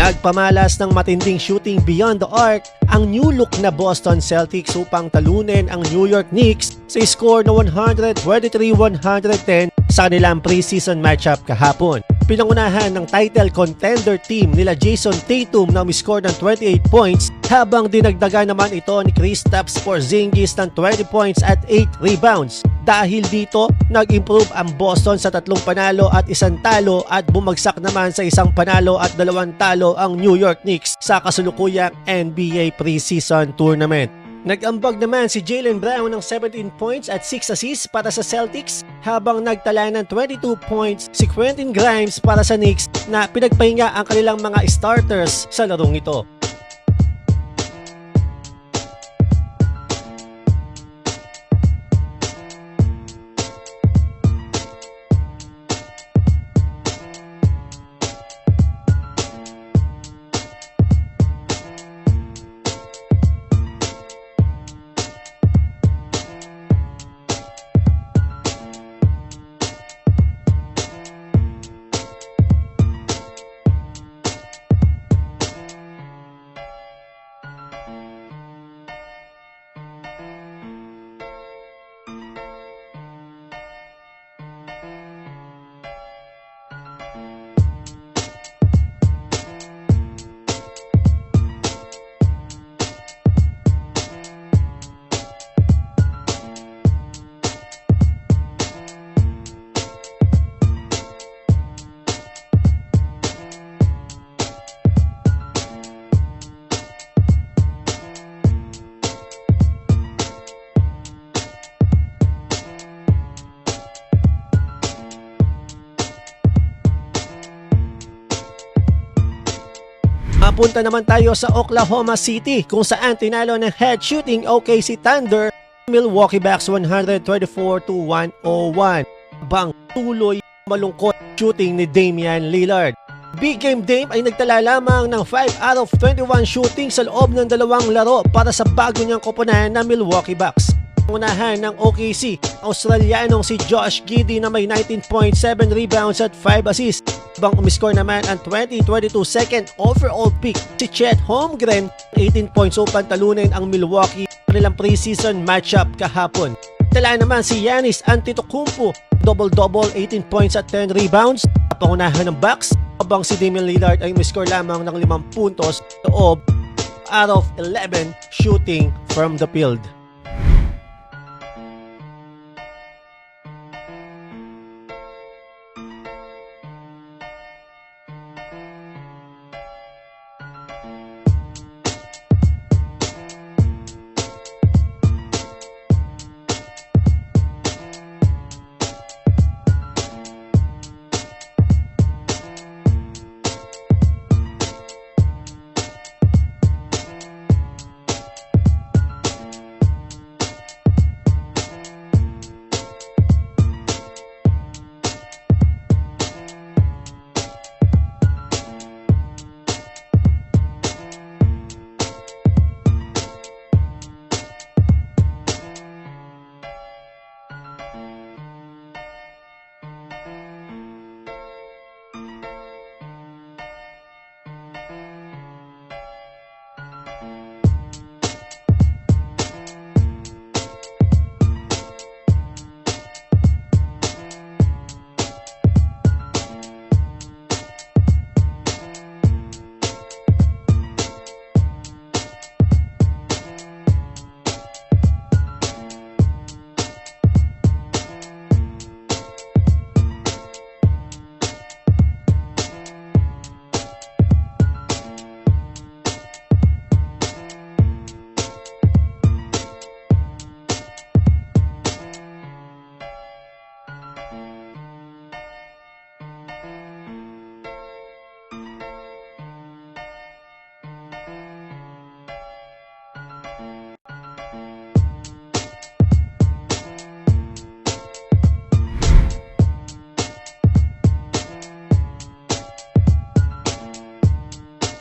Nagpamalas ng matinding shooting beyond the arc ang new look na Boston Celtics upang talunin ang New York Knicks sa score na 123-110 sa kanilang preseason matchup kahapon. Pinangunahan ng title contender team nila Jason Tatum na umiscore ng 28 points habang dinagdagan naman ito ni Kristaps Porzingis ng 20 points at 8 rebounds. Dahil dito, nag-improve ang Boston sa 3 panalo at 1 talo at bumagsak naman sa 1 panalo at 2 talo ang New York Knicks sa kasalukuyang NBA preseason tournament. Nag-ambag naman si Jaylen Brown ng 17 points at 6 assists para sa Celtics habang nagtala ng 22 points si Quentin Grimes para sa Knicks na pinagpahinga ang kanilang mga starters sa larong ito. Mapunta naman tayo sa Oklahoma City kung saan tinalo ng head shooting OKC Thunder Milwaukee Bucks 124-101. Bang tuloy malungkot shooting ni Damian Lillard. Big Game Dame ay nagtala lamang ng 5 out of 21 shooting sa loob ng 2 laro para sa bago niyang koponan na Milwaukee Bucks. Unahan ng OKC, Australianong si Josh Giddey na may 19.7 rebounds at 5 assists. Bang umiscore naman ang 2022 second overall pick si Chet Holmgren, 18 points upang talunin ang Milwaukee kanilang preseason matchup kahapon. Tala naman si Giannis Antetokounmpo, double-double, 18 points at 10 rebounds. Pangunahan ng Bucks, habang si Damian Lillard ay umiscore lamang ng 5 puntos loob out of 11 shooting from the field.